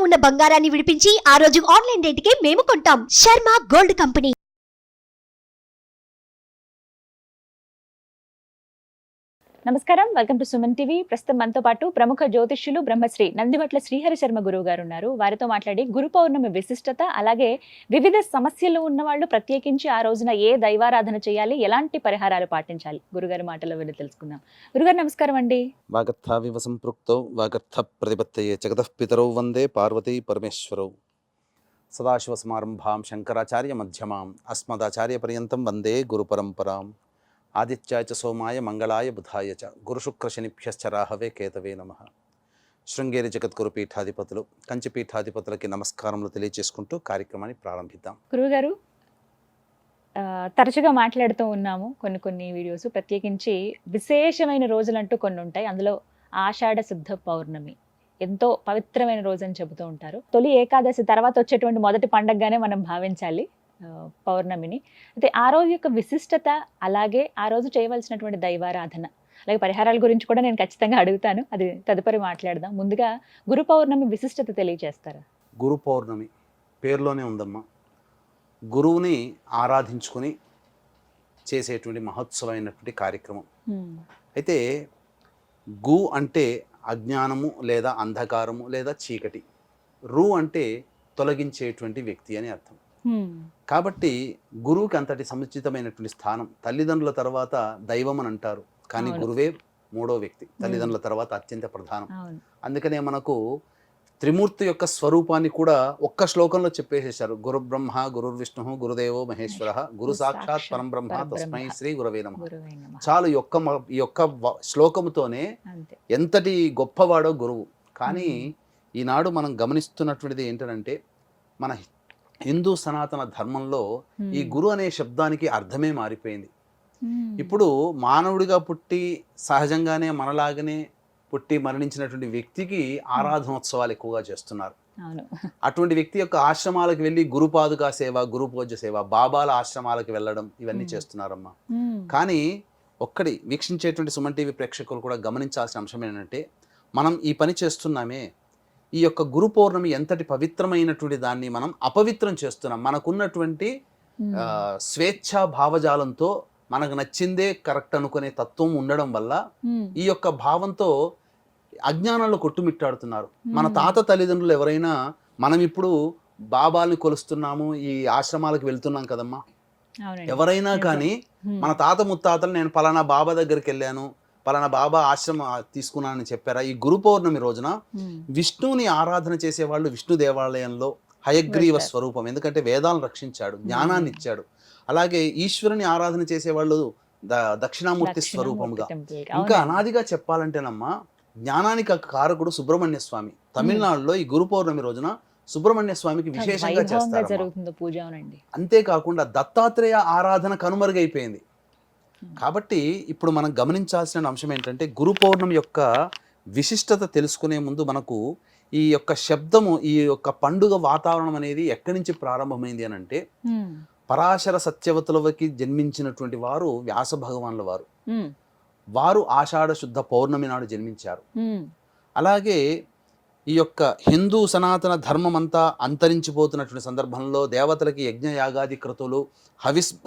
ఉన్న బంగారాన్ని విడిపించి ఆ రోజు ఆన్లైన్ రేటుకే మేము కొంటాం. Sharma gold company. నమస్కారం, వెల్కమ్ టు సుమన్ టీవీ. ప్రస్తుతం మనతో పాటు ప్రముఖ జ్యోతిష్యులు బ్రహ్మశ్రీ నందివట్ల శ్రీహరి శర్మ గురువు గారు ఉన్నారు. వారితో మాట్లాడి గురు పౌర్ణమి విశిష్టత, అలాగే వివిధ సమస్యలు ఉన్న వాళ్ళు ప్రత్యేకించి ఆ రోజున ఏ దైవారాధన చేయాలి, ఎలాంటి పరిహారాలు పాటించాలి, గురుగారి మాటలో వెళ్ళి తెలుసుకుందాం. గురుగారు నమస్కారం అండి. వాగర్థావివ సంపృక్తౌ వాగర్థ ప్రతిపత్తయే జగతః పితరౌ వందే పార్వతీ పరమేశ్వరౌ. సదాశివసమారంభాం శంకరాచార్య మధ్యమాం అస్మదాచార్య పర్యంతం వందే గురు పరంపరాం. ఆదిత్యాయ చ సోమాయ మంగళాయ బుధాయ చ గురుశుక్రశనిభ్యశ్చ రాహవే కేతవే నమః. శృంగేరి జగద్గురు పీఠాధిపతులు, కంచి పీఠాధిపతులకి నమస్కారములు తెలియజేసుకుంటూ కార్యక్రమాన్ని ప్రారంభిద్దాం. గురువుగారు, తరచుగా మాట్లాడుతూ ఉన్నాము కొన్ని వీడియోస్, ప్రత్యేకించి విశేషమైన రోజులంటూ కొన్ని ఉంటాయి. అందులో ఆషాఢ శుద్ధ పౌర్ణమి ఎంతో పవిత్రమైన రోజు అని చెబుతూ ఉంటారు. తొలి ఏకాదశి తర్వాత వచ్చేటువంటి మొదటి పండగగానే మనం భావించాలి పౌర్ణమిని. అయితే ఆ రోజు యొక్క విశిష్టత, అలాగే ఆ రోజు చేయవలసినటువంటి దైవారాధన, అలాగే పరిహారాల గురించి కూడా నేను ఖచ్చితంగా అడుగుతాను. అది తదుపరి మాట్లాడదాం. ముందుగా గురు పౌర్ణమి విశిష్టత తెలియజేస్తారా? గురు పౌర్ణమి పేరులోనే ఉందమ్మా. గురువుని ఆరాధించుకొని చేసేటువంటి మహోత్సవమైనటువంటి కార్యక్రమం. అయితే గు అంటే అజ్ఞానము లేదా అంధకారము లేదా చీకటి, రు అంటే తొలగించేటువంటి వ్యక్తి అని అర్థం. కాబట్టి గురువుకి అంతటి సముచితమైనటువంటి స్థానం. తల్లిదండ్రుల తర్వాత దైవం అని అంటారు, కానీ గురువే మూడో వ్యక్తి, తల్లిదండ్రుల తర్వాత అత్యంత ప్రధానం. అందుకనే మనకు త్రిమూర్తి యొక్క స్వరూపాన్ని కూడా ఒక్క శ్లోకంలో చెప్పేసేశారు. గురు బ్రహ్మ గురు విష్ణు గురుదేవో మహేశ్వర గురు సాక్షాత్ పరం బ్రహ్మ తస్మై శ్రీ గురవే నమః. చాలు ఈ యొక్క శ్లోకముతోనే ఎంతటి గొప్పవాడో గురువు. కానీ ఈనాడు మనం గమనిస్తున్నటువంటిది ఏంటంటే, మన హిందూ సనాతన ధర్మంలో ఈ గురు అనే శబ్దానికి అర్థమే మారిపోయింది. ఇప్పుడు మానవుడిగా పుట్టి సహజంగానే మనలాగనే పుట్టి మరణించినటువంటి వ్యక్తికి ఆరాధనోత్సవాలు ఎక్కువగా చేస్తున్నారు. అటువంటి వ్యక్తి యొక్క ఆశ్రమాలకు వెళ్ళి గురుపాదుకా సేవ, గురు పూజ సేవ, బాబాల ఆశ్రమాలకు వెళ్ళడం, ఇవన్నీ చేస్తున్నారమ్మా. కానీ ఒక్కడి వీక్షించేటువంటి సుమన్ టీవీ ప్రేక్షకులు కూడా గమనించాల్సిన అంశం ఏంటంటే, మనం ఈ పని చేస్తున్నామే, ఈ యొక్క గురు పౌర్ణమి ఎంతటి పవిత్రమైనటువంటి దాన్ని మనం అపవిత్రం చేస్తున్నాం. మనకున్నటువంటి స్వేచ్ఛా భావజాలంతో మనకు నచ్చిందే కరెక్ట్ అనుకునే తత్వం ఉండడం వల్ల ఈ యొక్క భావంతో అజ్ఞానంలో కొట్టుమిట్టాడుతున్నారు. మన తాత తల్లిదండ్రులు ఎవరైనా, మనం ఇప్పుడు బాబాల్ని కొలుస్తున్నాము, ఈ ఆశ్రమాలకు వెళ్తున్నాం కదమ్మా, ఎవరైనా కానీ మన తాత ముత్తాతలు నేను పలానా బాబా దగ్గరికి వెళ్ళాను, పలానా బాబా ఆశ్రమం తీసుకున్నానని చెప్పారా? ఈ గురు పౌర్ణమి రోజున విష్ణువుని ఆరాధన చేసేవాళ్ళు విష్ణు దేవాలయంలో హయగ్రీవ స్వరూపం, ఎందుకంటే వేదాలను రక్షించాడు, జ్ఞానాన్ని ఇచ్చాడు. అలాగే ఈశ్వరుని ఆరాధన చేసేవాళ్ళు దక్షిణామూర్తి స్వరూపంగా. ఇంకా అనాదిగా చెప్పాలంటేనమ్మా, జ్ఞానానికి కారకుడు సుబ్రహ్మణ్య స్వామి. తమిళనాడులో ఈ గురు పౌర్ణమి రోజున సుబ్రహ్మణ్య స్వామికి విశేషంగా చేస్తారు. అంతేకాకుండా దత్తాత్రేయ ఆరాధన కనుమరుగైపోయింది. కాబట్టి ఇప్పుడు మనం గమనించాల్సిన అంశం ఏంటంటే, గురు పౌర్ణమి యొక్క విశిష్టత తెలుసుకునే ముందు మనకు ఈ యొక్క శబ్దము, ఈ యొక్క పండుగ వాతావరణం అనేది ఎక్కడి నుంచి ప్రారంభమైంది అని అంటే, పరాశర సత్యవతులకి జన్మించినటువంటి వారు వ్యాస భగవానుల వారు. వారు ఆషాఢ శుద్ధ పౌర్ణమి నాడు జన్మించారు. అలాగే ఈ యొక్క హిందూ సనాతన ధర్మం అంతా అంతరించిపోతున్నటువంటి సందర్భంలో దేవతలకి యజ్ఞ యాగాది క్రతువులు,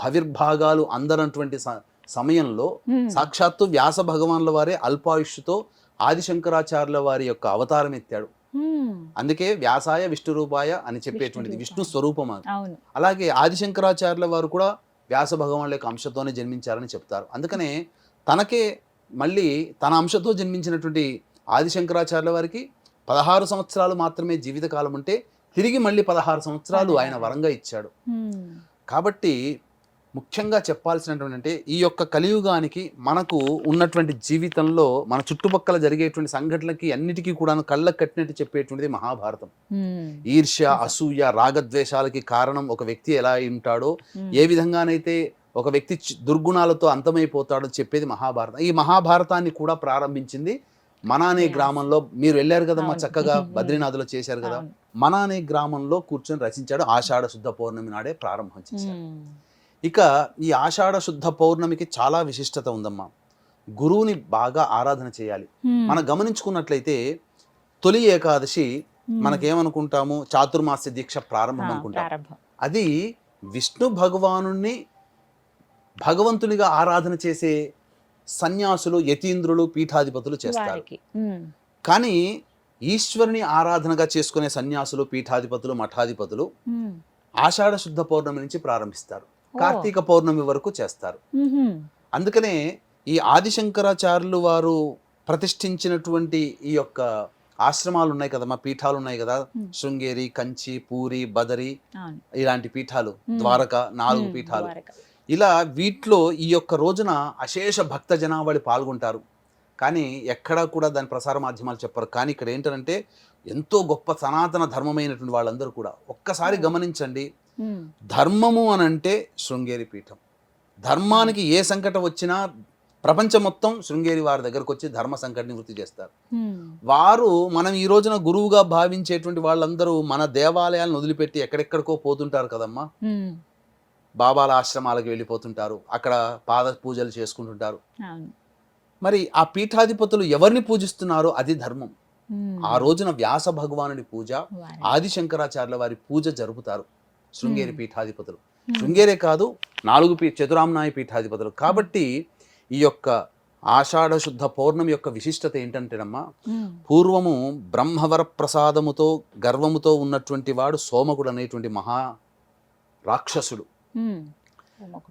హవిర్భాగాలు అందనటువంటి సమయంలో సాక్షాత్తు వ్యాస భగవానుల వారే అల్పాయుష్తో ఆదిశంకరాచార్యుల వారి యొక్క అవతారం ఎత్తాడు. అందుకే వ్యాసాయ విష్ణు రూపాయ అని చెప్పేటువంటిది విష్ణు స్వరూపం. అలాగే ఆదిశంకరాచార్యుల వారు కూడా వ్యాస భగవానుల యొక్క అంశతోనే జన్మించారని చెప్తారు. అందుకనే తనకే మళ్ళీ తన అంశతో జన్మించినటువంటి ఆదిశంకరాచార్యుల వారికి 16 సంవత్సరాలు మాత్రమే జీవితకాలం ఉంటే తిరిగి మళ్ళీ 16 సంవత్సరాలు ఆయన వరంగా ఇచ్చాడు. కాబట్టి ముఖ్యంగా చెప్పాల్సినటువంటి అంటే, ఈ యొక్క కలియుగానికి మనకు ఉన్నటువంటి జీవితంలో మన చుట్టుపక్కల జరిగేటువంటి సంఘటనలకి అన్నిటికీ కూడా కళ్ళకు కట్టినట్టు చెప్పేటువంటిది మహాభారతం. ఈర్ష్య, అసూయ, రాగద్వేషాలకి కారణం ఒక వ్యక్తి ఎలా ఉంటాడో, ఏ విధంగానైతే ఒక వ్యక్తి దుర్గుణాలతో అంతమైపోతాడో చెప్పేది మహాభారతం. ఈ మహాభారతాన్ని కూడా ప్రారంభించింది మన అనే గ్రామంలో. మీరు వెళ్ళారు కదమ్మా, చక్కగా బద్రీనాథ్లో చేశారు కదా. మన అనే గ్రామంలో కూర్చొని రచించాడు. ఆషాఢ శుద్ధ పౌర్ణమి నాడే ప్రారంభం చేశాడు. ఇక ఈ ఆషాఢ శుద్ధ పౌర్ణమికి చాలా విశిష్టత ఉందమ్మా. గురువుని బాగా ఆరాధన చేయాలి. మనం గమనించుకున్నట్లయితే తొలి ఏకాదశి మనకేమనుకుంటాము చాతుర్మాస్య దీక్ష ప్రారంభం అనుకుంటాం. ప్రారంభం. అది విష్ణు భగవాను భగవంతునిగా ఆరాధన చేసే సన్యాసులు, యతీంద్రులు, పీఠాధిపతులు చేస్తారు. వారికి. కానీ ఈశ్వరుని ఆరాధనగా చేసుకునే సన్యాసులు, పీఠాధిపతులు, మఠాధిపతులు ఆషాఢ శుద్ధ పౌర్ణమి నుంచి ప్రారంభిస్తారు, కార్తీక పౌర్ణమి వరకు చేస్తారు. అందుకనే ఈ ఆదిశంకరాచార్యులు వారు ప్రతిష్ఠించినటువంటి ఈ యొక్క ఆశ్రమాలు ఉన్నాయి కదా, మా పీఠాలు ఉన్నాయి కదా, శృంగేరి, కంచి, పూరి, బదరి, ఇలాంటి పీఠాలు, ద్వారక, 4 పీఠాలు. ఇలా వీటిలో ఈ యొక్క రోజున అశేష భక్త జనావళి పాల్గొంటారు. కానీ ఎక్కడా కూడా దాని ప్రసార మాధ్యమాలు చెప్పరు. కానీ ఇక్కడ ఏంటంటే ఎంతో గొప్ప సనాతన ధర్మమైనటువంటి వాళ్ళందరూ కూడా ఒక్కసారి గమనించండి. ధర్మము అనంటే శృంగేరి పీఠం. ధర్మానికి ఏ సంకటం వచ్చినా ప్రపంచం మొత్తం శృంగేరి వారి దగ్గరకు వచ్చి ధర్మ సంకట నివృత్తి చేస్తారు. వారు మనం ఈ రోజున గురువుగా భావించేటువంటి వాళ్ళందరూ మన దేవాలయాలను వదిలిపెట్టి ఎక్కడెక్కడికో పోతుంటారు కదమ్మా. బాబాల ఆశ్రమాలకు వెళ్ళిపోతుంటారు, అక్కడ పాద పూజలు చేసుకుంటుంటారు. మరి ఆ పీఠాధిపతులు ఎవరిని పూజిస్తున్నారో అది ధర్మం. ఆ రోజున వ్యాస భగవానుడి పూజ, ఆదిశంకరాచార్యుల వారి పూజ జరుపుతారు శృంగేరి పీఠాధిపతులు. శృంగేరే కాదు, 4 చతురామ్నాయ పీఠాధిపతులు. కాబట్టి ఈ యొక్క ఆషాఢ శుద్ధ పౌర్ణమి యొక్క విశిష్టత ఏంటంటేనమ్మా, పూర్వము బ్రహ్మవర ప్రసాదముతో గర్వముతో ఉన్నటువంటి వాడు సోమకుడు అనేటువంటి మహా రాక్షసుడు.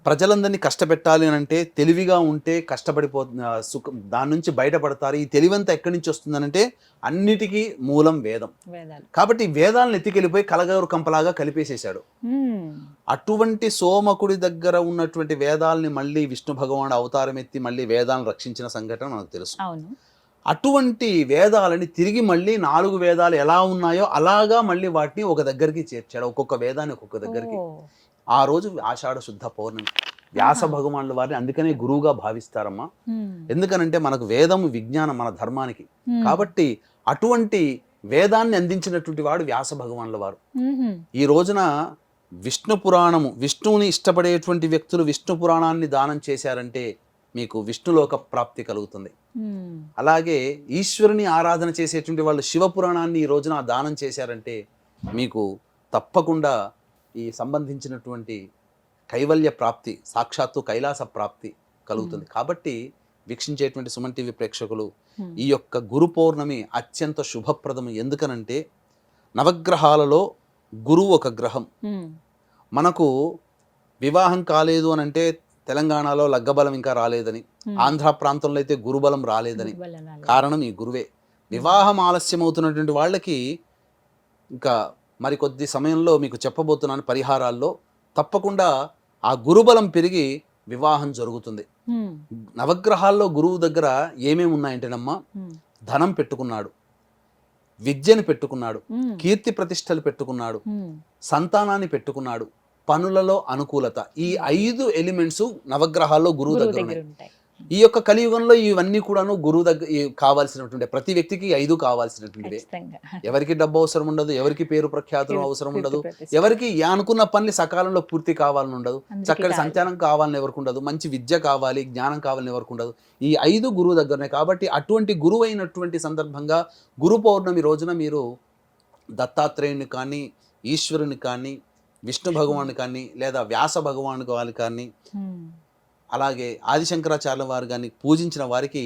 ప్రజలందరినీ కష్టపెట్టాలి అని అంటే తెలివిగా ఉంటే దాని నుంచి బయటపడతారు. ఈ తెలివంతా ఎక్కడి నుంచి వస్తుందనంటే అన్నిటికీ మూలం వేదం. కాబట్టి వేదాలను ఎత్తికెళ్ళిపోయి కలగరు కంపలాగా కలిపేసేశాడు. అటువంటి సోమకుడి దగ్గర ఉన్నటువంటి వేదాలని మళ్ళీ విష్ణు భగవానుడు అవతారం ఎత్తి మళ్ళీ వేదాలను రక్షించిన సంఘటన మనకు తెలుసు. అటువంటి వేదాలని తిరిగి మళ్ళీ 4 వేదాలు ఎలా ఉన్నాయో అలాగా మళ్ళీ వాటిని ఒక దగ్గరికి చేర్చాడు, ఒక్కొక్క వేదాన్ని ఒక్కొక్క దగ్గరికి. ఆ రోజు ఆషాఢ శుద్ధ పౌర్ణమి. వ్యాస భగవానుల వారిని అందుకనే గురువుగా భావిస్తారమ్మా. ఎందుకనంటే మనకు వేదము విజ్ఞానం మన ధర్మానికి. కాబట్టి అటువంటి వేదాన్ని అందించినటువంటి వాడు వ్యాస భగవానుల వారు. ఈ రోజున విష్ణు పురాణము, విష్ణువుని ఇష్టపడేటువంటి వ్యక్తులు విష్ణు పురాణాన్ని దానం చేశారంటే మీకు విష్ణులోక ప్రాప్తి కలుగుతుంది. అలాగే ఈశ్వరుని ఆరాధన చేసేటువంటి వాళ్ళు శివ పురాణాన్ని ఈ రోజున దానం చేశారంటే మీకు తప్పకుండా ఈ సంబంధించినటువంటి కైవల్య ప్రాప్తి, సాక్షాత్తు కైలాస ప్రాప్తి కలుగుతుంది. కాబట్టి వీక్షించేటువంటి సుమన్ టీవీ ప్రేక్షకులు ఈ యొక్క గురు పౌర్ణమి అత్యంత శుభప్రదము. ఎందుకనంటే నవగ్రహాలలో గురువు ఒక గ్రహం. మనకు వివాహం కాలేదు అని అంటే తెలంగాణలో లగ్గబలం ఇంకా రాలేదని, ఆంధ్ర ప్రాంతంలో అయితే గురుబలం రాలేదని. కారణం ఈ గురువే. వివాహం ఆలస్యం అవుతున్నటువంటి వాళ్ళకి ఇంకా మరికొద్ది సమయంలో మీకు చెప్పబోతున్నాను పరిహారాల్లో తప్పకుండా ఆ గురుబలం పెరిగి వివాహం జరుగుతుంది. నవగ్రహాల్లో గురువు దగ్గర ఏమేమి ఉన్నాయంటేనమ్మా, ధనం పెట్టుకున్నాడు, విద్యను పెట్టుకున్నాడు, కీర్తి ప్రతిష్టలు పెట్టుకున్నాడు, సంతానాన్ని పెట్టుకున్నాడు, పనులలో అనుకూలత. ఈ 5 ఎలిమెంట్స్ నవగ్రహాల్లో గురువు దగ్గర ఉన్నాయి. ఈ యొక్క కలియుగంలో ఇవన్నీ కూడాను గురువు దగ్గర కావాల్సినటువంటి, ప్రతి వ్యక్తికి 5 కావాల్సినటువంటివి. ఎవరికి డబ్బు అవసరం ఉండదు, ఎవరికి పేరు ప్రఖ్యాతులు అవసరం ఉండదు, ఎవరికి అనుకున్న పనులు సకాలంలో పూర్తి కావాలని ఉండదు, చక్కటి సంతానం కావాలని ఎవరికి ఉండదు, మంచి విద్య కావాలి, జ్ఞానం కావాలని ఎవరికి ఉండదు. ఈ 5 గురువు దగ్గరనే. కాబట్టి అటువంటి గురువు అయినటువంటి సందర్భంగా గురు పౌర్ణమి రోజున మీరు దత్తాత్రేయుని కానీ, ఈశ్వరుని కానీ, విష్ణు భగవాను కానీ, లేదా వ్యాస భగవాను వాళ్ళు కానీ, అలాగే ఆదిశంకరాచార్యుల వారు కానీ పూజించిన వారికి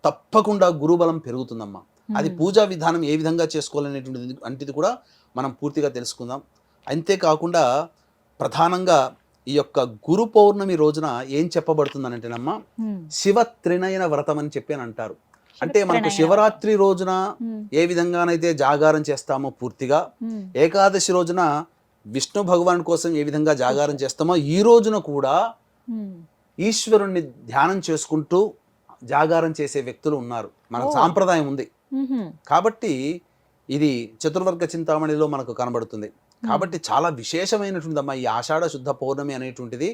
తప్పకుండా గురుబలం పెరుగుతుందమ్మా. అది పూజా విధానం ఏ విధంగా చేసుకోవాలనేటువంటిది అంటే కూడా మనం పూర్తిగా తెలుసుకుందాం. అంతేకాకుండా ప్రధానంగా ఈ యొక్క గురు పౌర్ణమి రోజున ఏం చెప్పబడుతుందనంటేనమ్మా, శివ త్రినయన వ్రతం అని చెప్పి అంటారు. అంటే మనకు శివరాత్రి రోజున ఏ విధంగానైతే జాగారం చేస్తామో పూర్తిగా, ఏకాదశి రోజున విష్ణు భగవాన్ కోసం ఏ విధంగా జాగారం చేస్తామో ఈ రోజున కూడా ఈశ్వరుణ్ణి ధ్యానం చేసుకుంటూ జాగారం చేసే వ్యక్తులు ఉన్నారు. మన సాంప్రదాయం ఉంది. కాబట్టి ఇది చతుర్వర్గ చింతామణిలో మనకు కనబడుతుంది. కాబట్టి చాలా విశేషమైనటువంటిదమ్మా ఈ ఆషాఢ శుద్ధ పౌర్ణమి అనేటువంటిది.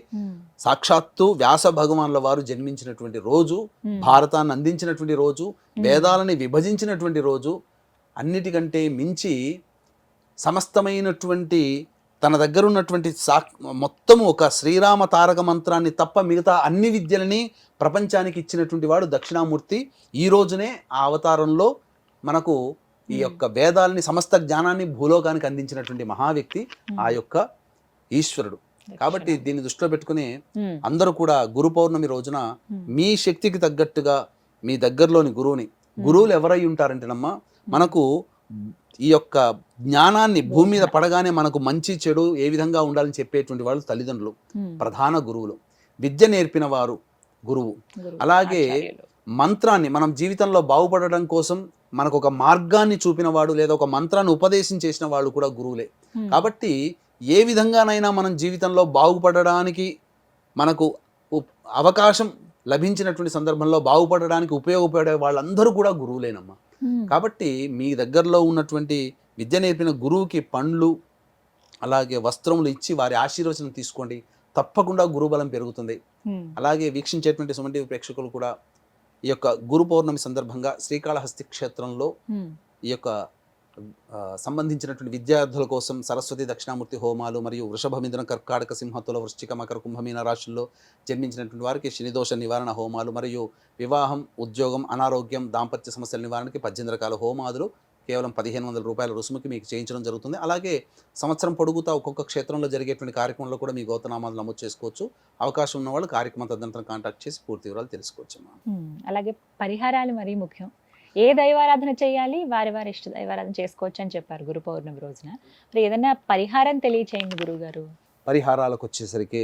సాక్షాత్తు వ్యాస భగవానుల వారు జన్మించినటువంటి రోజు, భారతాన్ని అందించినటువంటి రోజు, వేదాలని విభజించినటువంటి రోజు, అన్నిటికంటే మించి సమస్తమైనటువంటి తన దగ్గర ఉన్నటువంటి మొత్తము ఒక శ్రీరామ తారక మంత్రాన్ని తప్ప మిగతా అన్ని విద్యలని ప్రపంచానికి ఇచ్చినటువంటి వాడు దక్షిణామూర్తి. ఈ రోజునే ఆ అవతారంలో మనకు ఈ యొక్క వేదాలని సమస్త జ్ఞానాన్ని భూలోకానికి అందించినటువంటి మహా వ్యక్తి ఆ యొక్క ఈశ్వరుడు. కాబట్టి దీన్ని దృష్టిలో పెట్టుకుని అందరూ కూడా గురు పౌర్ణమి రోజున మీ శక్తికి తగ్గట్టుగా మీ దగ్గరలోని గురువులు ఎవరై ఉంటారంటేనమ్మా, మనకు ఈ యొక్క జ్ఞానాన్ని భూమి మీద పడగానే మనకు మంచి చెడు ఏ విధంగా ఉండాలని చెప్పేటువంటి వాళ్ళు తల్లిదండ్రులు, ప్రధాన గురువులు. విద్య నేర్పిన వారు గురువు. అలాగే మంత్రాన్ని మనం జీవితంలో బాగుపడడం కోసం మనకు ఒక మార్గాన్ని చూపిన వాడు లేదా ఒక మంత్రాన్ని ఉపదేశం చేసిన వాళ్ళు కూడా గురువులే. కాబట్టి ఏ విధంగానైనా మనం జీవితంలో బాగుపడడానికి మనకు అవకాశం లభించినటువంటి సందర్భంలో బాగుపడడానికి ఉపయోగపడే వాళ్ళందరూ కూడా గురువులేనమ్మా. కాబట్టి మీ దగ్గరలో ఉన్నటువంటి విద్య నేర్పిన గురువుకి పండ్లు అలాగే వస్త్రములు ఇచ్చి వారి ఆశీర్వచనం తీసుకోండి. తప్పకుండా గురుబలం పెరుగుతుంది. అలాగే వీక్షించేటువంటి సుమన్ టీవీ ప్రేక్షకులు కూడా ఈ యొక్క గురు పౌర్ణమి సందర్భంగా శ్రీకాళహస్తి క్షేత్రంలో ఈ యొక్క సంబంధించినటువంటి విద్యార్థుల కోసం సరస్వతి దక్షిణామూర్తి హోమాలు మరియు వృషభ మిథున కర్కాటక సింహతుల వృశ్చిక మకర కుంభమీన రాశుల్లో జన్మించినటువంటి వారికి శనిదోష నివారణ హోమాలు మరియు వివాహం, ఉద్యోగం, అనారోగ్యం, దాంపత్య సమస్యల నివారణకి 18 రకాల హోమాదులు కేవలం 1500 రూపాయల రుసుముకి మీకు చేయించడం జరుగుతుంది. అలాగే సంవత్సరం పొడుగుతా ఒక్కొక్క క్షేత్రంలో జరిగేటువంటి కార్యక్రమంలో కూడా మీ గోత్రనామాలు నమోదు చేసుకోవచ్చు. అవకాశం ఉన్న వాళ్ళు కార్యక్రమం తదనంతరం కాంటాక్ట్ చేసి పూర్తి వివరాలు తెలుసుకోవచ్చు. అలాగే పరిహారాలు మరీ ముఖ్యం. ఏ దైవారాధన చేయాలి, వారి ఇష్ట దైవారాధన చేసుకోవచ్చు అని చెప్పారు గురు పౌర్ణమి రోజున. మరి ఏదైనా పరిహారం తెలియచేయండి గురువుగారు. పరిహారాలకు వచ్చేసరికి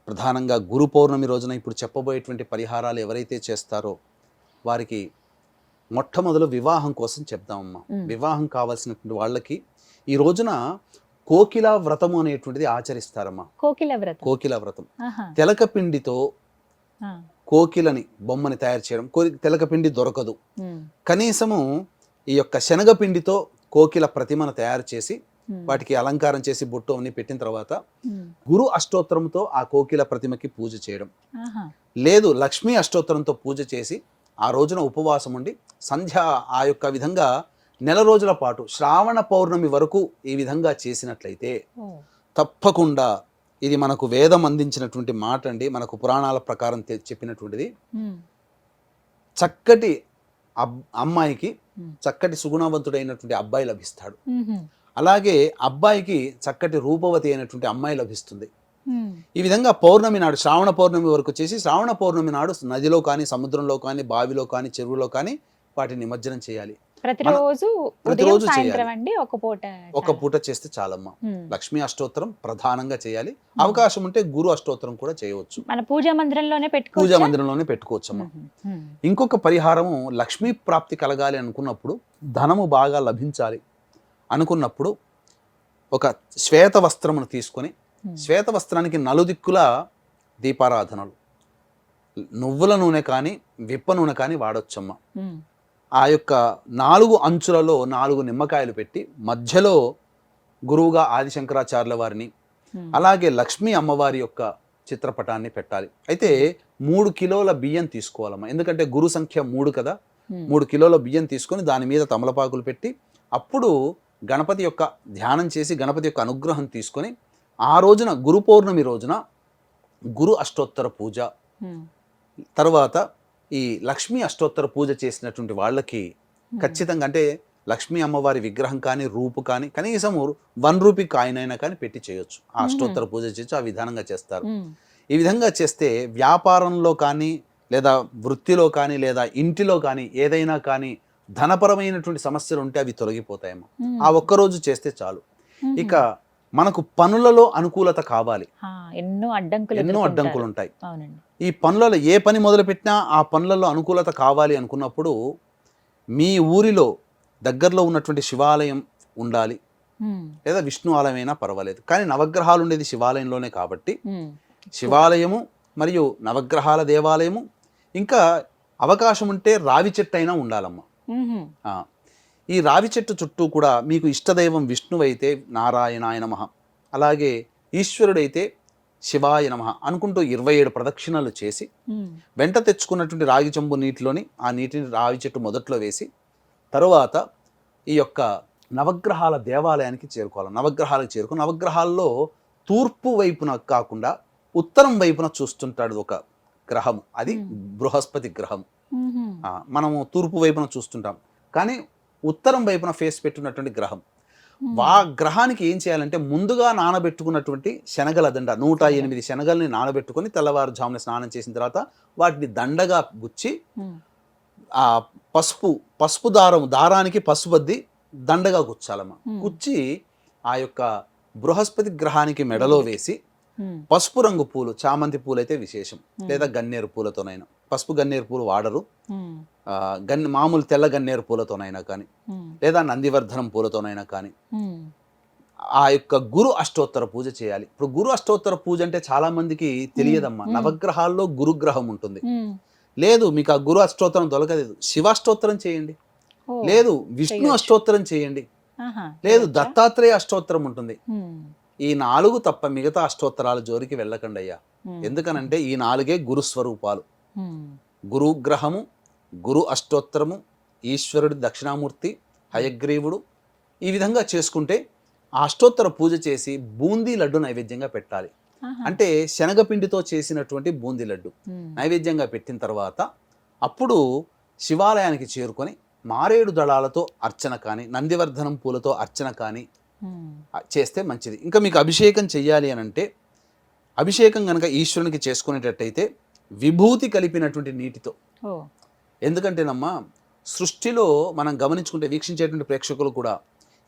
ప్రధానంగా గురు పౌర్ణమి రోజున ఇప్పుడు చెప్పబోయేటువంటి పరిహారాలు ఎవరైతే చేస్తారో వారికి మొట్టమొదలు వివాహం కోసం చెప్దామమ్మా. వివాహం కావాల్సినటువంటి వాళ్ళకి ఈ రోజున కోకిల వ్రతము అనేటువంటిది ఆచరిస్తారమ్మా. కోకిల వ్రతం తెలకపిండితో కోకిలని బొమ్మని తయారు చేయడం. తెలకపిండి దొరకదు, కనీసము ఈ యొక్క శనగపిండితో కోకిల ప్రతిమను తయారు చేసి వాటికి అలంకారం చేసి బొట్టు అన్ని పెట్టిన తర్వాత గురు అష్టోత్తరంతో ఆ కోకిల ప్రతిమకి పూజ చేయడం. లేదు లక్ష్మీ అష్టోత్తరంతో పూజ చేసి ఆ రోజున ఉపవాసం ఉండి సంధ్య ఆ యొక్క విధంగా నెల రోజుల పాటు శ్రావణ పౌర్ణమి వరకు ఈ విధంగా చేసినట్లయితే తప్పకుండా ఇది మనకు వేదం అందించినటువంటి మాట అండి. మనకు పురాణాల ప్రకారం చెప్పినటువంటిది. చక్కటి అమ్మాయికి చక్కటి సుగుణవంతుడైనటువంటి అబ్బాయి లభిస్తాడు. అలాగే అబ్బాయికి చక్కటి రూపవతి అయినటువంటి అమ్మాయి లభిస్తుంది. ఈ విధంగా పౌర్ణమి నాడు శ్రావణ పౌర్ణమి వరకు చేసి శ్రావణ పౌర్ణమి నాడు నదిలో కానీ సముద్రంలో కానీ బావిలో కానీ చెరువులో కానీ వాటిని నిమజ్జనం చేయాలి. ప్రతిరోజు చేయాలి. ఒక పూట చేస్తే చాలమ్మా. లక్ష్మీ అష్టోత్తరం ప్రధానంగా చేయాలి. అవకాశం ఉంటే గురు అష్టోత్తరం కూడా చేయవచ్చు. మన పూజా మందిరంలోనే పెట్టుకోవచ్చు అమ్మా. ఇంకొక పరిహారము, లక్ష్మీ ప్రాప్తి కలగాలి అనుకున్నప్పుడు, ధనము బాగా లభించాలి అనుకున్నప్పుడు ఒక శ్వేత వస్త్రమును తీసుకొని శ్వేత వస్త్రానికి నలుదిక్కుల దీపారాధనలు, నువ్వుల నూనె కానీ విప్ప నూనె కానీ వాడొచ్చమ్మా. ఆ యొక్క 4 అంచులలో 4 నిమ్మకాయలు పెట్టి మధ్యలో గురువుగా ఆదిశంకరాచార్యుల వారిని అలాగే లక్ష్మీ అమ్మవారి యొక్క చిత్రపటాన్ని పెట్టాలి. అయితే 3 కిలోల బియ్యం తీసుకోవాలమ్మా. ఎందుకంటే గురు సంఖ్య 3 కదా. 3 కిలోల బియ్యం తీసుకొని దాని మీద తమలపాకులు పెట్టి అప్పుడు గణపతి యొక్క ధ్యానం చేసి గణపతి యొక్క అనుగ్రహం తీసుకొని ఆ రోజున గురు పౌర్ణమి రోజున గురు అష్టోత్తర పూజ తర్వాత ఈ లక్ష్మీ అష్టోత్తర పూజ చేసినటువంటి వాళ్ళకి ఖచ్చితంగా అంటే లక్ష్మీ అమ్మవారి విగ్రహం కానీ రూపు కానీ కనీసం 1 రూపీ కాయిన్ అయినా కానీ పెట్టి చేయొచ్చు. ఆ అష్టోత్తర పూజ చేయొచ్చు. ఆ విధానంగా చేస్తారు. ఈ విధంగా చేస్తే వ్యాపారంలో కానీ లేదా వృత్తిలో కానీ లేదా ఇంటిలో కానీ ఏదైనా కానీ ధనపరమైనటువంటి సమస్యలు ఉంటే అవి తొలగిపోతాయేమో. ఆ ఒక్కరోజు చేస్తే చాలు. ఇక మనకు పనులలో అనుకూలత కావాలి. ఎన్నో అడ్డంకులు ఉంటాయి. ఈ పనులలో ఏ పని మొదలుపెట్టినా ఆ పనులలో అనుకూలత కావాలి అనుకున్నప్పుడు మీ ఊరిలో దగ్గరలో ఉన్నటువంటి శివాలయం ఉండాలి, లేదా విష్ణు ఆలయం అయినా పర్వాలేదు. కానీ నవగ్రహాలు ఉండేది శివాలయంలోనే కాబట్టి శివాలయము మరియు నవగ్రహాల దేవాలయము, ఇంకా అవకాశం ఉంటే రావి చెట్టు అయినా ఉండాలమ్మా. ఈ రావి చెట్టు చుట్టూ కూడా మీకు ఇష్టదైవం విష్ణువైతే నారాయణాయ నమః, అలాగే ఈశ్వరుడైతే శివాయ నమః అనుకుంటూ 27 ప్రదక్షిణలు చేసి వెంట తెచ్చుకున్నటువంటి రాగి చెంబు నీటిలోని ఆ నీటిని రావి చెట్టు మొదట్లో వేసి తరువాత ఈ యొక్క నవగ్రహాల దేవాలయానికి చేరుకోవాలి. నవగ్రహాలకు చేరుకుని నవగ్రహాల్లో తూర్పు వైపున కాకుండా ఉత్తరం వైపున చూస్తుంటాడు ఒక గ్రహం, అది బృహస్పతి గ్రహం. మనము తూర్పు వైపున చూస్తుంటాం, కానీ ఉత్తరం వైపున ఫేస్ పెట్టున్నటువంటి గ్రహం. ఆ గ్రహానికి ఏం చేయాలంటే ముందుగా నానబెట్టుకున్నటువంటి శనగల దండ 108 శనగల్ని నానబెట్టుకొని తెల్లవారుజామున స్నానం చేసిన తర్వాత వాటిని దండగా గుచ్చి ఆ పసుపు దారానికి పసుపద్ది దండగా గుచ్చాలమ్మా. గుచ్చి ఆ యొక్క బృహస్పతి గ్రహానికి మెడలో వేసి పసుపు రంగు పూలు, చామంతి పూలు అయితే విశేషం, లేదా గన్నేరు పూలతోనైనా. పసుపు గన్నేరు పూలు వాడరు, మామూలు తెల్ల గన్నేరు పూలతోనైనా కానీ, లేదా నందివర్ధనం పూలతోనైనా కానీ ఆ యొక్క గురు అష్టోత్తర పూజ చేయాలి. ఇప్పుడు గురు అష్టోత్తర పూజ అంటే చాలా మందికి తెలియదమ్మా. నవగ్రహాల్లో గురుగ్రహం ఉంటుంది. లేదు మీకు ఆ గురు అష్టోత్తరం దొరకలేదు, శివాష్టోత్తరం చేయండి, లేదు విష్ణు అష్టోత్తరం చేయండి, లేదు దత్తాత్రేయ అష్టోత్తరం ఉంటుంది. ఈ 4 తప్ప మిగతా అష్టోత్తరాల జోలికి వెళ్ళకండి అయ్యా. ఎందుకనంటే ఈ 4 గురుస్వరూపాలు. గురుగ్రహము, గురు అష్టోత్తరము, ఈశ్వరుడి దక్షిణామూర్తి, హయగ్రీవుడు. ఈ విధంగా చేసుకుంటే ఆ అష్టోత్తర పూజ చేసి బూందీ లడ్డు నైవేద్యంగా పెట్టాలి. అంటే శనగపిండితో చేసినటువంటి బూందీ లడ్డు నైవేద్యంగా పెట్టిన తర్వాత అప్పుడు శివాలయానికి చేరుకొని మారేడు దళాలతో అర్చన కానీ, నందివర్ధనం పూలతో అర్చన కానీ చేస్తే మంచిది. ఇంకా మీకు అభిషేకం చెయ్యాలి అని అంటే, అభిషేకం కనుక ఈశ్వరునికి చేసుకునేటట్టయితే విభూతి కలిపినటువంటి నీటితో. ఎందుకంటేనమ్మా సృష్టిలో మనం గమనించుకుంటే, వీక్షించేటువంటి ప్రేక్షకులు కూడా,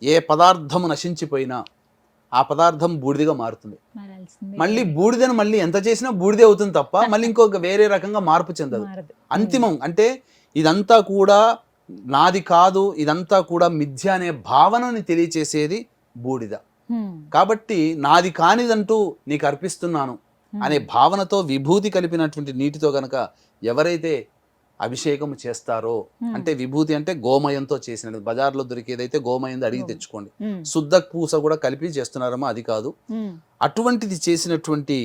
ఏ పదార్థము నశించిపోయినా ఆ పదార్థం బూడిదగా మారుతుంది. మళ్ళీ బూడిదను మళ్ళీ ఎంత చేసినా బూడిదే అవుతుంది తప్ప మళ్ళీ ఇంకొక వేరే రకంగా మార్పు చెందదు. అంతిమం అంటే ఇదంతా కూడా నాది కాదు, ఇదంతా కూడా మిథ్య అనే భావనని తెలియచేసేది బూడిద. కాబట్టి నాది కానిదంటూ నీకు అర్పిస్తున్నాను అనే భావనతో విభూతి కలిపినటువంటి నీటితో గనక ఎవరైతే అభిషేకం చేస్తారో, అంటే విభూతి అంటే గోమయంతో చేసినది, బజార్లో దొరికేదైతే గోమయం అడిగి తెచ్చుకోండి. శుద్ధ పూస కూడా కలిపి చేస్తున్నారమ్మా, అది కాదు. అటువంటిది చేసినటువంటి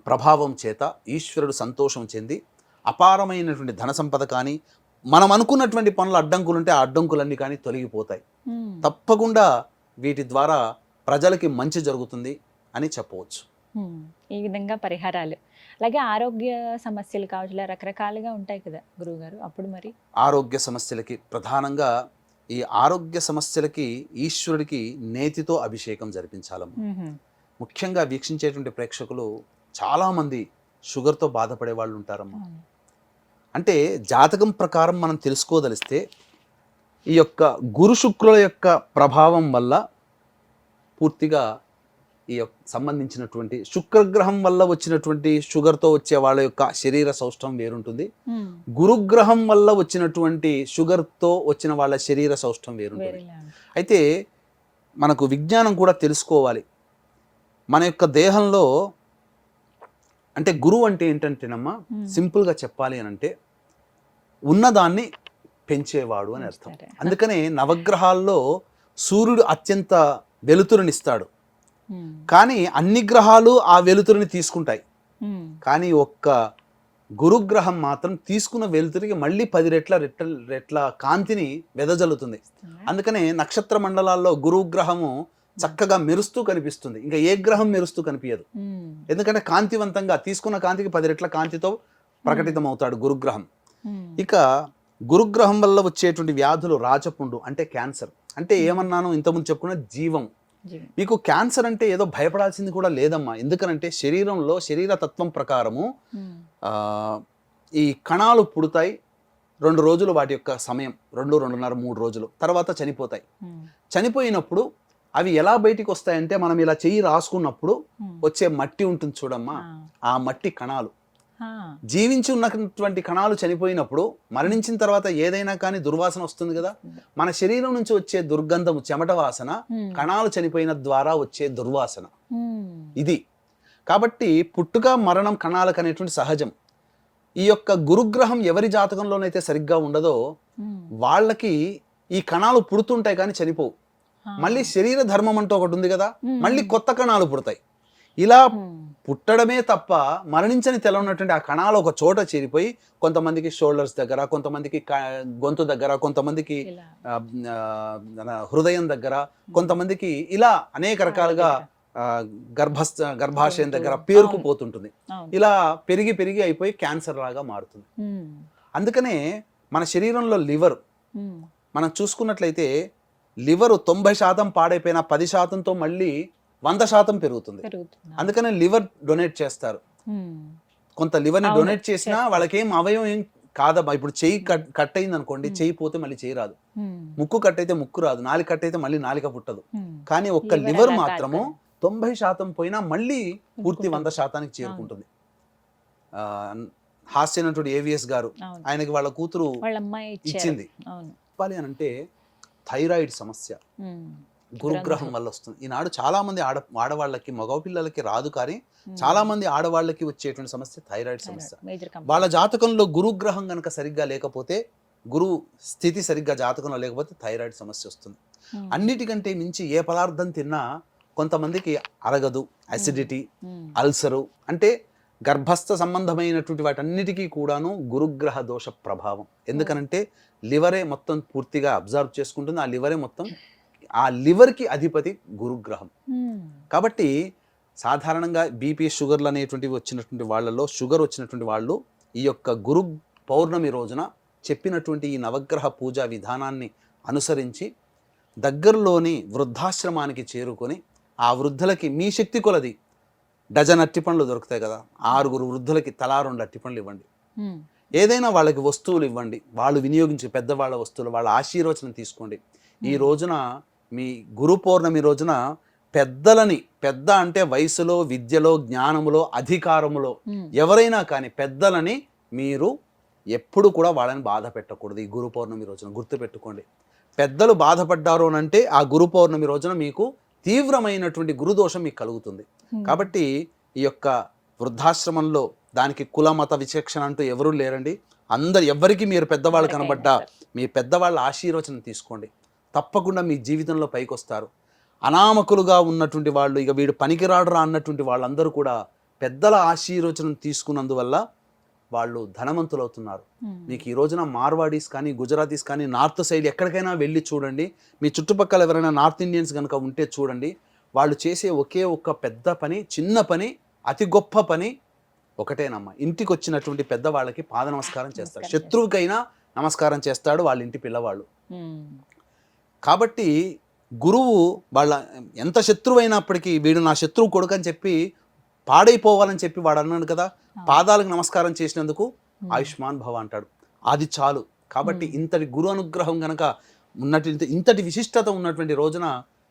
ప్రభావం చేత ఈశ్వరుడు సంతోషం చెంది అపారమైనటువంటి ధన సంపద కానీ, మనం అనుకున్నటువంటి పనులు అడ్డంకులుంటే ఆ అడ్డంకులన్నీ కానీ తొలగిపోతాయి. తప్పకుండా వీటి ద్వారా ప్రజలకి మంచి జరుగుతుంది అని చెప్పవచ్చు. ఈ విధంగా పరిహారాలు, అలాగే ఆరోగ్య సమస్యలు కావచ్చు, రకరకాలుగా ఉంటాయి కదా గురువుగారు. అప్పుడు మరి ఆరోగ్య సమస్యలకి ప్రధానంగా, ఈ ఆరోగ్య సమస్యలకి ఈశ్వరుడికి నేతితో అభిషేకం జరిపించాలమ్మా. ముఖ్యంగా వీక్షించేటువంటి ప్రేక్షకులు చాలామంది షుగర్తో బాధపడే వాళ్ళు ఉంటారమ్మా. అంటే జాతకం ప్రకారం మనం తెలుసుకోదలిస్తే ఈ యొక్క గురు శుక్రుల యొక్క ప్రభావం వల్ల పూర్తిగా ఈ యొక్క సంబంధించినటువంటి శుక్రగ్రహం వల్ల వచ్చినటువంటి షుగర్తో వచ్చే వాళ్ళ యొక్క శరీర సౌష్ఠవం వేరుంటుంది. గురుగ్రహం వల్ల వచ్చినటువంటి షుగర్తో వచ్చిన వాళ్ళ శరీర సౌష్ఠవం వేరుంటుంది. అయితే మనకు విజ్ఞానం కూడా తెలుసుకోవాలి. మన యొక్క దేహంలో అంటే గురువు అంటే ఏంటంటేనమ్మా, సింపుల్గా చెప్పాలి అని అంటే ఉన్నదాన్ని పెంచేవాడు అని అర్థం. అందుకనే నవగ్రహాల్లో సూర్యుడు అత్యంత వెలుతురునిస్తాడు, కానీ అన్ని గ్రహాలు ఆ వెలుతురుని తీసుకుంటాయి. కానీ ఒక్క గురుగ్రహం మాత్రం తీసుకున్న వెలుతురికి మళ్ళీ 10 రెట్ల కాంతిని వెదజల్లుతుంది. అందుకనే నక్షత్ర మండలాల్లో గురుగ్రహము చక్కగా మెరుస్తూ కనిపిస్తుంది, ఇంకా ఏ గ్రహం మెరుస్తూ కనిపించదు. ఎందుకంటే కాంతివంతంగా తీసుకున్న కాంతికి 10 రెట్ల కాంతితో ప్రకటితమవుతాడు గురుగ్రహం. ఇక గురుగ్రహం వల్ల వచ్చేటువంటి వ్యాధులు రాచపుండు అంటే క్యాన్సర్. అంటే ఏమన్నాను ఇంతకుముందు చెప్పుకున్న జీవం. మీకు క్యాన్సర్ అంటే ఏదో భయపడాల్సింది కూడా లేదమ్మా. ఎందుకనంటే శరీరంలో శరీర తత్వం ప్రకారము ఈ కణాలు పుడతాయి, 2 రోజులు వాటి యొక్క సమయం, 2, 2.5, 3 రోజులు తర్వాత చనిపోతాయి. చనిపోయినప్పుడు అవి ఎలా బయటికి వస్తాయంటే, మనం ఇలా చెయ్యి రాసుకున్నప్పుడు వచ్చే మట్టి ఉంటుంది చూడమ్మా, ఆ మట్టి కణాలు. జీవించి ఉన్నటువంటి కణాలు చనిపోయినప్పుడు మరణించిన తర్వాత ఏదైనా కానీ దుర్వాసన వస్తుంది కదా. మన శరీరం నుంచి వచ్చే దుర్గంధము చెమట వాసన కణాలు చనిపోయిన ద్వారా వచ్చే దుర్వాసన ఇది. కాబట్టి పుట్టుక మరణం కణాలకు అనేటువంటి సహజం. ఈ యొక్క గురుగ్రహం ఎవరి జాతకంలోనైతే సరిగ్గా ఉండదో వాళ్ళకి ఈ కణాలు పుడుతుంటాయి కానీ చనిపోవు. మళ్ళీ శరీర ధర్మం అంటూ ఒకటి ఉంది కదా, మళ్ళీ కొత్త కణాలు పుడతాయి. ఇలా పుట్టడమే తప్ప మరణించని తెలవనటువంటి ఆ కణాలు ఒక చోట చేరిపోయి కొంతమందికి షోల్డర్స్ దగ్గర, కొంతమందికి గొంతు దగ్గర, కొంతమందికి హృదయం దగ్గర, కొంతమందికి ఇలా అనేక రకాలుగా గర్భాశయం దగ్గర పేరుకుపోతుంటుంది. ఇలా పెరిగి పెరిగి అయిపోయి క్యాన్సర్ లాగా మారుతుంది. అందుకనే మన శరీరంలో లివర్, మనం చూసుకున్నట్లయితే లివర్ 90% పాడైపోయిన 10%తో మళ్ళీ 100% పెరుగుతుంది. అందుకనే లివర్ డొనేట్ చేస్తారు. కొంత లివర్ని డొనేట్ చేసినా వాళ్ళకేం అవయవం ఏం కాదబ్బా. ఇప్పుడు చెయ్యి కట్ అయింది అనుకోండి, చెయ్యి పోతే మళ్ళీ చెయ్యి రాదు, ముక్కు కట్ అయితే ముక్కు రాదు, నాలుక కట్ అయితే మళ్ళీ నాలుక పుట్టదు. కానీ ఒక్క లివర్ మాత్రము 90% పోయినా మళ్ళీ పూర్తి 100%కి చేరుకుంటుంది. హాస్య నటుడు AVS గారు, ఆయనకి వాళ్ళ కూతురు ఇచ్చింది. చెప్పాలి అని అంటే థైరాయిడ్ సమస్య గురుగ్రహం వల్ల వస్తుంది. ఈనాడు చాలా మంది ఆడవాళ్ళకి, మగపిల్లలకి రాదు, కానీ చాలా మంది ఆడవాళ్ళకి వచ్చేటువంటి సమస్య థైరాయిడ్ సమస్య. వాళ్ళ జాతకంలో గురుగ్రహం కనుక సరిగ్గా లేకపోతే, గురు స్థితి సరిగ్గా జాతకంలో లేకపోతే థైరాయిడ్ సమస్య వస్తుంది. అన్నిటికంటే మించి ఏ పదార్థం తిన్నా కొంతమందికి అరగదు, అసిడిటీ, అల్సరు, అంటే గర్భస్థ సంబంధమైనటువంటి వాటన్నిటికీ కూడాను గురుగ్రహ దోష ప్రభావం. ఎందుకనంటే లివరే మొత్తం పూర్తిగా అబ్జర్వ్ చేసుకుంటుంది. ఆ లివర్కి అధిపతి గురుగ్రహం. కాబట్టి సాధారణంగా బీపీ, షుగర్లు అనేటువంటివి వచ్చినటువంటి వాళ్ళలో, షుగర్ వచ్చినటువంటి వాళ్ళు ఈ యొక్క గురు పౌర్ణమి రోజున చెప్పినటువంటి ఈ నవగ్రహ పూజా విధానాన్ని అనుసరించి దగ్గరలోని వృద్ధాశ్రమానికి చేరుకొని ఆ వృద్ధులకి మీ శక్తి కొలది డజన్ అట్టిపండ్లు దొరుకుతాయి కదా, 6 వృద్ధులకి తలా 2 అట్టిపండ్లు ఇవ్వండి. ఏదైనా వాళ్ళకి వస్తువులు ఇవ్వండి, వాళ్ళు వినియోగించే పెద్దవాళ్ళ వస్తువులు, వాళ్ళ ఆశీర్వచనం తీసుకోండి. ఈ రోజున మీ గురు పౌర్ణమి రోజున పెద్దలని, పెద్ద అంటే వయసులో, విద్యలో, జ్ఞానములో, అధికారములో ఎవరైనా కానీ పెద్దలని మీరు ఎప్పుడు కూడా వాళ్ళని బాధ పెట్టకూడదు. ఈ గురు పౌర్ణమి రోజున గుర్తుపెట్టుకోండి. పెద్దలు బాధపడ్డారు అంటే ఆ గురు పౌర్ణమి రోజున మీకు తీవ్రమైనటువంటి గురుదోషం మీకు కలుగుతుంది. కాబట్టి ఈ యొక్క వృద్ధాశ్రమంలో దానికి కుల మత విచక్షణ అంటూ ఎవరూ లేరండి. ఎవరికి మీరు పెద్దవాళ్ళు కనబడ్డా మీ పెద్దవాళ్ళ ఆశీర్వచనం తీసుకోండి, తప్పకుండా మీ జీవితంలో పైకి వస్తారు. అనామకులుగా ఉన్నటువంటి వాళ్ళు, ఇక వీడు పనికిరాడురా అన్నటువంటి వాళ్ళందరూ కూడా పెద్దల ఆశీర్వచనం తీసుకున్నందువల్ల వాళ్ళు ధనవంతులు అవుతున్నారు. మీకు ఈ రోజున మార్వాడీస్ కానీ, గుజరాతీస్ కానీ, నార్త్ సైడ్ ఎక్కడికైనా వెళ్ళి చూడండి. మీ చుట్టుపక్కల ఎవరైనా నార్త్ ఇండియన్స్ కనుక ఉంటే చూడండి. వాళ్ళు చేసే ఒకే ఒక్క పెద్ద పని, చిన్న పని, అతి గొప్ప పని ఒకటేనమ్మా. ఇంటికి వచ్చినటువంటి పెద్దవాళ్ళకి పాద నమస్కారం చేస్తాడు. శత్రువుకైనా నమస్కారం చేస్తాడు వాళ్ళ ఇంటి పిల్లవాళ్ళు. కాబట్టి గురువు వాళ్ళ ఎంత శత్రువు అయినప్పటికీ, వీడు నా శత్రువు కొడుకు అని చెప్పి పాడైపోవాలని చెప్పి వాడు అన్నాడు కదా, పాదాలకు నమస్కారం చేసినందుకు ఆయుష్మాన్ భవ అంటాడు. అది చాలు. కాబట్టి ఇంతటి గురు అనుగ్రహం కనుక ఇంతటి విశిష్టత ఉన్నటువంటి రోజున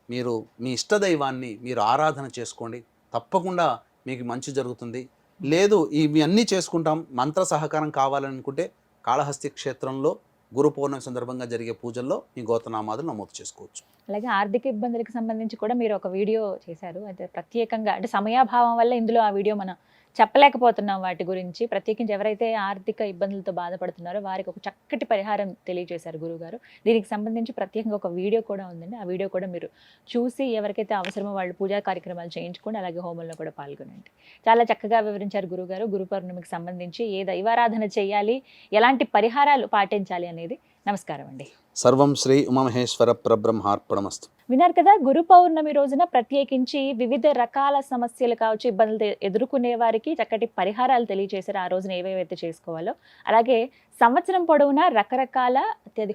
మీరు మీ ఇష్టదైవాన్ని మీరు ఆరాధన చేసుకోండి, తప్పకుండా మీకు మంచి జరుగుతుంది. లేదు ఇవి అన్నీ చేసుకుంటాం, మంత్ర సహకారం కావాలనుకుంటే కాళహస్తి క్షేత్రంలో గురు పౌర్ణమి సందర్భంగా జరిగే పూజల్లో మీ గోత్రనామాదులు నమోదు చేసుకోవచ్చు. అలాగే ఆర్థిక ఇబ్బందులకు సంబంధించి కూడా మీరు ఒక వీడియో చేశారు. అయితే ప్రత్యేకంగా అంటే సమయాభావం వల్ల ఇందులో ఆ వీడియో మనం చెప్పలేకపోతున్నాం వాటి గురించి. ప్రత్యేకించి ఎవరైతే ఆర్థిక ఇబ్బందులతో బాధపడుతున్నారో వారికి ఒక చక్కటి పరిహారం తెలియజేశారు గురువుగారు. దీనికి సంబంధించి ప్రత్యేకంగా ఒక వీడియో కూడా ఉందండి. ఆ వీడియో కూడా మీరు చూసి ఎవరికైతే అవసరమో వాళ్ళు పూజా కార్యక్రమాలు చేయించుకోండి, అలాగే హోమంలో కూడా పాల్గొనండి. చాలా చక్కగా వివరించారు గురువుగారు. గురు పౌర్ణమికి సంబంధించి ఏ దైవారాధన చేయాలి, ఎలాంటి పరిహారాలు పాటించాలి అనేది. నమస్కారం అండి. సర్వం శ్రీ ఉమామహేశ్వర పరబ్రహ్మార్పణమస్తు. విన్నారు కదా, గురు పౌర్ణమి రోజున ప్రత్యేకించి వివిధ రకాల సమస్యలు కావచ్చు, ఇబ్బందులు ఎదుర్కొనే వారికి చక్కటి పరిహారాలు తెలియజేశారు. ఆ రోజున ఏవేవైతే చేసుకోవాలో. అలాగే సంవత్సరం పొడవునా రకరకాల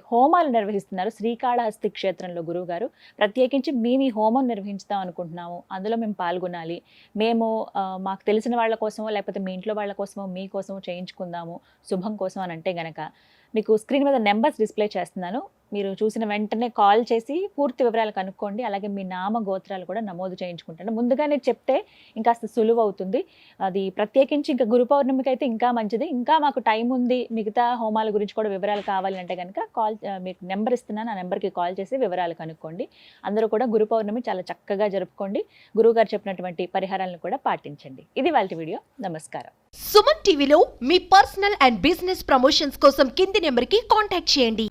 హోమాలు నిర్వహిస్తున్నారు శ్రీకాళహస్తి క్షేత్రంలో గురువు గారు. ప్రత్యేకించి మేము ఈ హోమం నిర్వహించుతాం అనుకుంటున్నాము, అందులో మేము పాల్గొనాలి, మేము మాకు తెలిసిన వాళ్ళ కోసమో లేకపోతే మీ ఇంట్లో వాళ్ళ కోసమో మీకోసమో చేయించుకుందాము శుభం కోసం అని అంటే గనక మీకు స్క్రీన్ మీద నెంబర్స్ డిస్ప్లే చేస్తున్నాను. మీరు చూసిన వెంటనే కాల్ చేసి పూర్తి వివరాలు కనుక్కోండి. అలాగే మీ నామ గోత్రాలు కూడా నమోదు చేయించుకుంటాను. ముందుగానే చెప్తే ఇంకాస్త సులువు అవుతుంది. అది ప్రత్యేకించి ఇంకా గురు పౌర్ణమికి అయితే ఇంకా మంచిది. ఇంకా మాకు టైం ఉంది, మిగతా హోమాల గురించి కూడా వివరాలు కావాలి అంటే కనుక మీకు నెంబర్ ఇస్తున్నాను, ఆ నెంబర్కి కాల్ చేసి వివరాలు కనుక్కోండి. అందరూ కూడా గురు పౌర్ణమి చాలా చక్కగా జరుపుకోండి. గురువు గారు చెప్పినటువంటి పరిహారాలను కూడా పాటించండి. ఇది వాళ్ళ వీడియో. నమస్కారం. సుమన్ టీవీలో మీ పర్సనల్ అండ్ బిజినెస్ ప్రమోషన్స్ కోసం కింది నెంబర్కి కాంటాక్ట్ చేయండి.